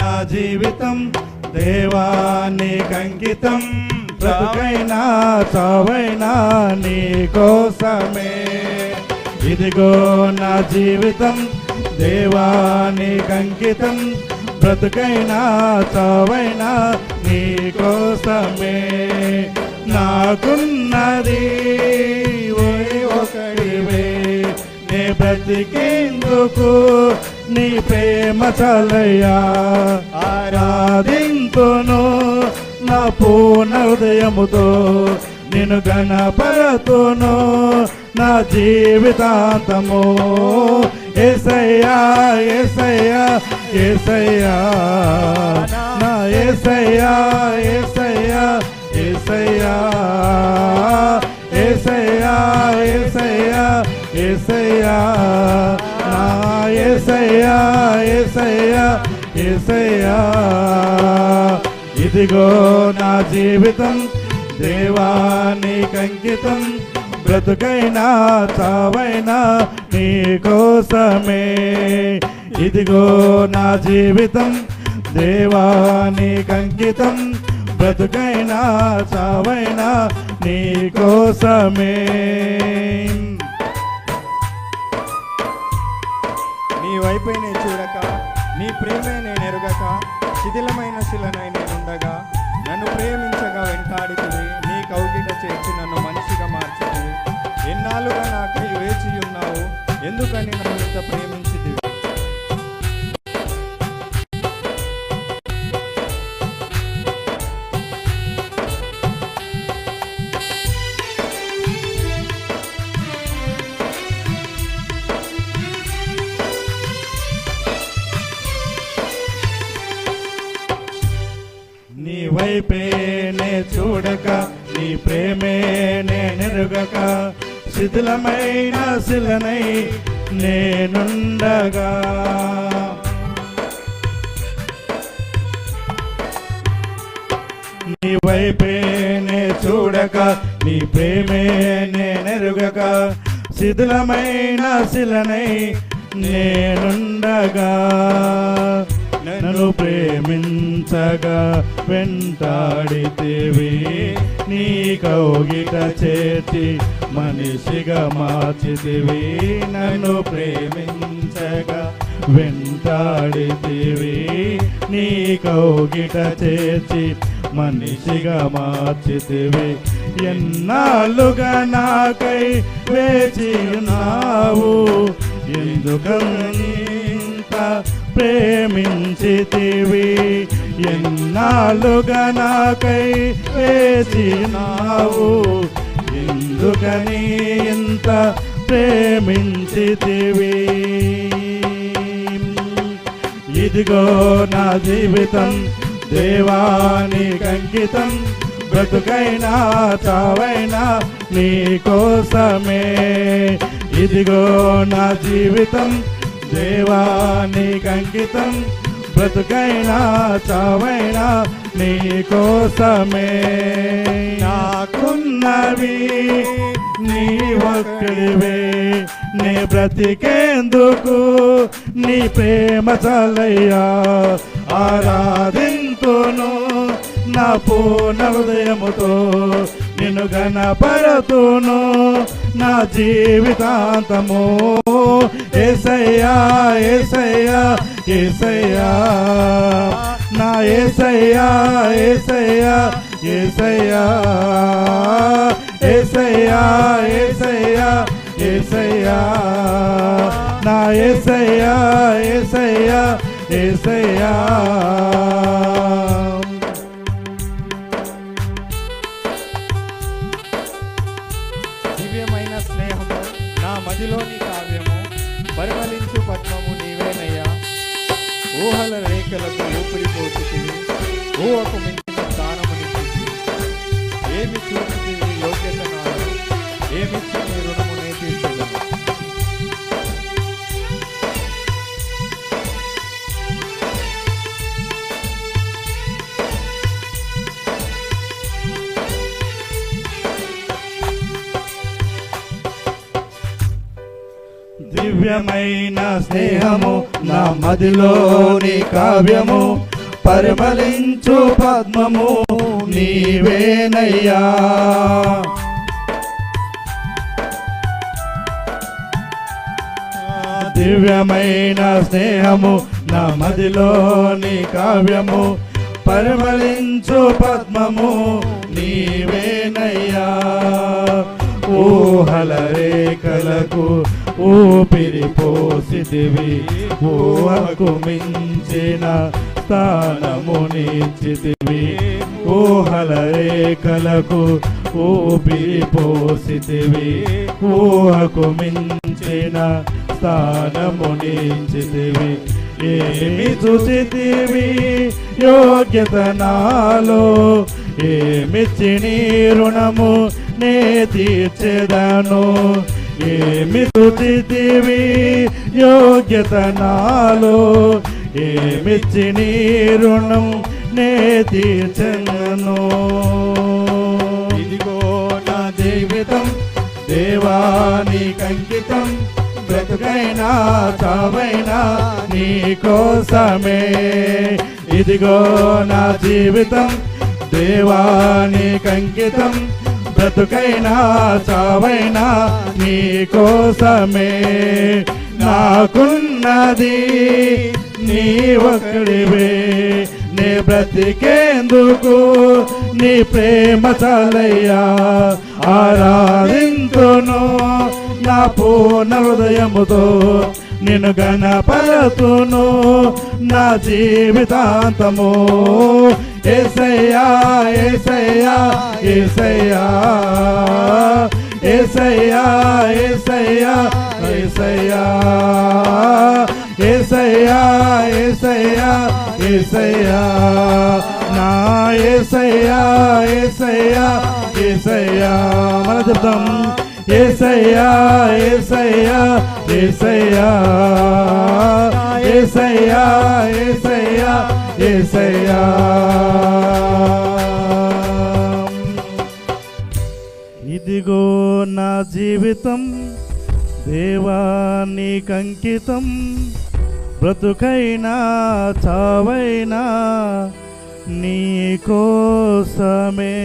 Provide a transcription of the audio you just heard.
నా జీవితం దేవానికి అంకితం, బ్రతుకైనా చావైనా నీ కోసమే. ఇదిగో నా జీవితం దేవానికి అంకితం, బ్రతుకైనా చావైనా నీ కోసమే. నాకున్నది ఒకడివే, నే బ్రతికేందుకు నీ ప్రేమ చాలయ్యా. ఆరాధింతును నా పూర్ణ హృదయముతో, నిన్ను గణపరతును నా జీవితాంతము. యేసయ్యా యేసయ్యా యేసయ్యా నా యేసయ్యా యేసయ్యా యేసయ్యా యేసయ్యా యేసయ్యా యేసయ్యా నా యేసయ్యా యేసయ్యా యేసయ్యా. ఇదిగో నా జీవితం దేవానికి అంకితం, బ్రతుకైనా చావైనా నీ కోసమే. ఇదిగో నా జీవితం దేవానికి అంకితం, బ్రతుకైనా చావైనా నీ కోసమే. నీ వైపే నే చూడక, నీ ప్రేమే నేను ఎరుగక, శిథిలమైన శిలనై నేనుండగా నన్ను ప్రేమించగా వెంటాడితివి, నీ కౌగిట చేర్చి నన్ను మనిషిగా మార్చితివి. ఎన్నాళ్ళుగా నాకై వేచి ఉన్నావు, ఎందుకని నన్ను ఇంత ప్రేమించితివి. నీ వైపే నే చూడక, నీ ప్రేమే నేనెరుగక, శిథిలమైన శిలనై నేనుండగా. నీ వైపే నే చూడక, నీ ప్రేమే నేనెరుగక, శిథిలమైన శిలనై నేనుండగా. నన్ను ప్రేమించగా వెంటాడితివి, నీ కౌగిట చేర్చి మనిషిగా మార్చితివి. నన్ను ప్రేమించగా వెంటాడితివి, నీ కౌగిట చేర్చి మనిషిగా మార్చితివి. ఎన్నాళ్ళుగా నాకై వేచి ఉన్నావు, ఎందుకని ప్రేమించితివి. ఎన్నాళ్ళుగా నాకై వేచినావు, ఎందుకని ఇంత ప్రేమించితివి. ఇదిగో నా జీవితం దేవానికి అంకితం, బ్రతుకైనా చావైనా నీ కోసమే. ఇదిగో నా జీవితం దేవానికి అంకితం, బ్రతుకైనా చావైనా నీ కోసమే. నాకున్నవి నీ ఒక్కడివే, నే బ్రతికేందుకు నీ ప్రేమ చాలయ్యా. ఆరాధింతును నా పూర్ణ హృదయముతో, నిన్ను గణపరతును నా జీవితాంతము. యేసయ్యా యేసయ్యా యేసయ్యా నా యేసయ్యా యేసయ్యా యేసయ్యా యేసయ్యా యేసయ్యా యేసయ్యా నా యేసయ్యా యేసయ్యా యేసయ్యా. దివ్యమైన స్నేహము నా మదిలోని కావ్యము, పరిమళించు పద్మము నీవేనయ్యా. ఊహల రేఖలకు ఊపిరిపోతుంది, ఊహకు మించిన స్థానమునిచ్చింది. ఏమి చూపుతుంది యోగ్యత నాడు, ఏమిచ్చి నీ రుణమునే తీర్చగలను. దివ్య దివ్యమైన స్నేహము నా మదిలోని కావ్యము పరిమళించు పద్మము నీవేనయ్యా. దివ్యమైన స్నేహము నా మదిలోని కావ్యము పరిమళించు పద్మము నీవేనయ్యా. ఊహల రేఖలకు ఊపిరి పోసితివి, ఊహకు మించిన స్థానము నిచ్చితివి. ఊహల రేఖలకు ఊపిరి పోసితివి, ఊహకు మించిన స్థానము నిచ్చితివి. ఏమి చూసితివి యోగ్యత నాలో, ఏమిచ్చి నీ రుణము నే తీర్చెదను. ఏమి చూసితివి యోగ్యత నాలో, ఏమిచ్చి నీ రుణం నే తీర్చెదను. ఇదిగో నా జీవితం దేవానికంకితం, బ్రతుకైనా చావైనా నీ కోసమే. ఇదిగో నా జీవితం దేవానికంకితం, బ్రతుకైనా చావైనా నీ కోసమే. నాకున్నది నీ ఒక్కడివే, నే బ్రతికేందుకు నీ ప్రేమ చాలయ్యా. ఆరాధింతును నా పూర్ణ హృదయముతో, నిన్ను గణపరతును నా జీవితాంతము. యేసయ్యా యేసయ్యా యేసయ్యా యేసయ్యా యేసయ్యా యేసయ్యా యేసయ్యా యేసయ్యా యేసయ్యా నా యేసయ్యా యేసయ్యా యేసయ్యా. మనం చెప్తాం యేసయ్యా యేసయ్యా యేసయ్యా యేసయ్యా యేసయ్యా యేసయ్యా. ఇదిగో నా జీవితం దేవానికంకితం, బ్రతుకైనా చావైనా నీ కోసమే.